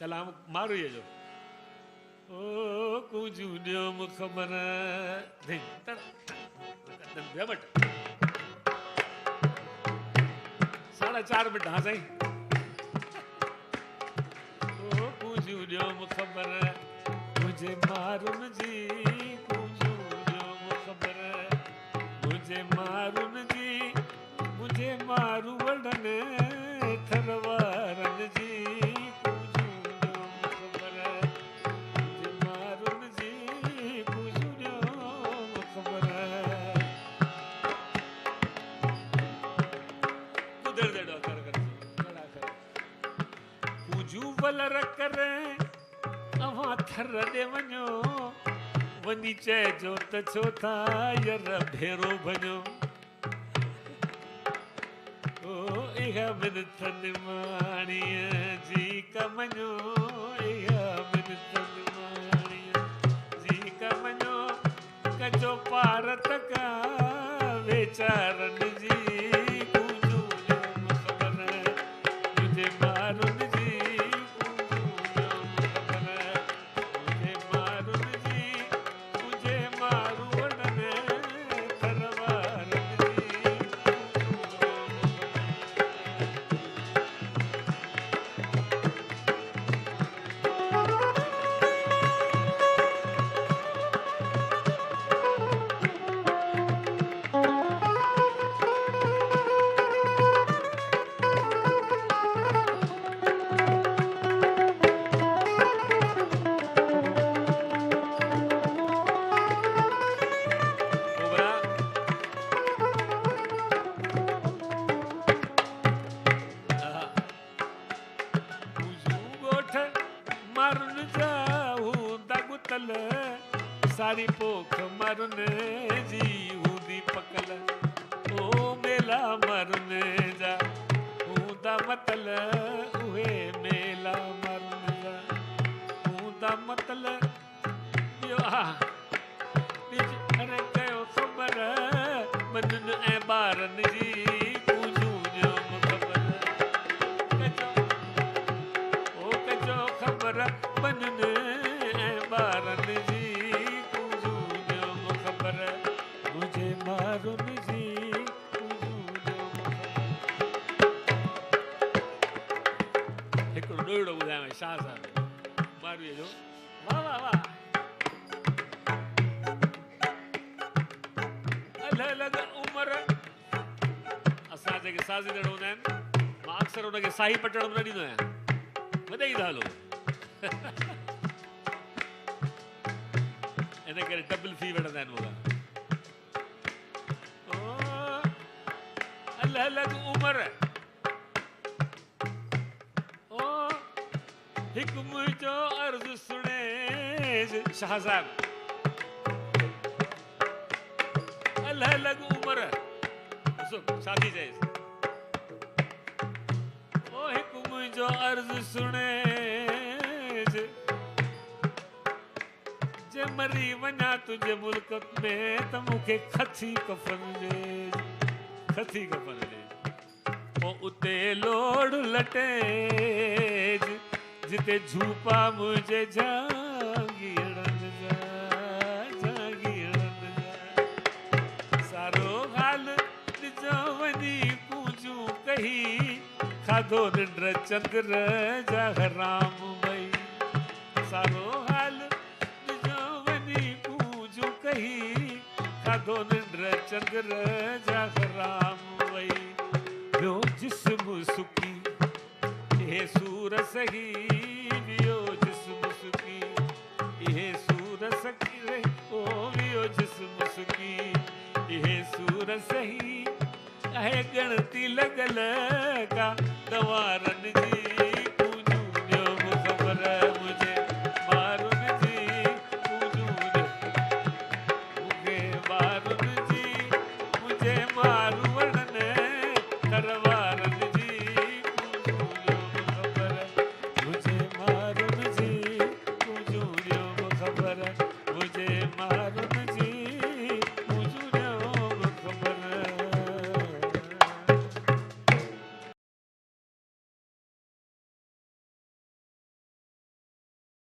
कलाम मारो ये जो ओ कुजू न्योम खबर दिन तर बेबट 4:30 मिनट हाँ सही ओ कुजू न्योम खबर मुझे मारून जी कुजू न्योम खबर मुझे मारून जी मुझे मारू वडन थरवारन जी करे अवा थर दे वञो वञी चइजो त छो था यर भेरो भञो ओ इहा मिनत निमाणीअ जी कमञो इहा मिनत निमाणीअ जी कमञो कजो पार तका वेचारन जी कुजू न्योम खबर मुझे मारून सारी पोख मरुन जी हूंदी पकल ओ मेला मरुन जा हूंदा मतल उहे मेला मरुन जा हूंदा मतल यो अरे कयो ख़बर मनन ऐं ॿारन जी कुजू न्योम खबर कजो ख़बर मनन ऐं ॿारन जी मुझे मारून जी हिकिड़ो ॾोहिड़ो ॿुधायांव शाह साहब मारूअ जो वाह वाह वाह अलॻि अलॻि उमिरि असां जेके साज़ीदड़ हूंदा आहिनि मां अक्सर हुनखे साही पटण न ॾींदो आहियां वॼाईंदा हलो इन करे डबल फी वठंदा आहिनि उहा अलॻि उमिरि ओ हिकु मुंहिंजो अर्ज़ु सुणे शाह साहब अलॻि अलॻि उमिरि छा थी चएसि ओ हिकु मुंहिंजो अर्ज़ु सुणे जे मरी वञा तुंहिंजे मुल्क में त मूंखे खथी कफन ॾे खथी कफन ॾे पोइ उते लोड़ लटे जिते झूपा मुंहिंजे जागीरनि जा सारो हाल ॾिजो वञी पूजूं कही खाधो निंड चंद्र जा हराम भई सारो हाल ॾिजो वञी पूजूं कही खाधो निंड चंद्र जा हराम भई ॿियो जिस्म सुकी इहे सूर सही वियो जिस्म सुकी इहे सूर सकी ओ वियो जिस्म सुकी इहे सूर सही आहे गणती लॻल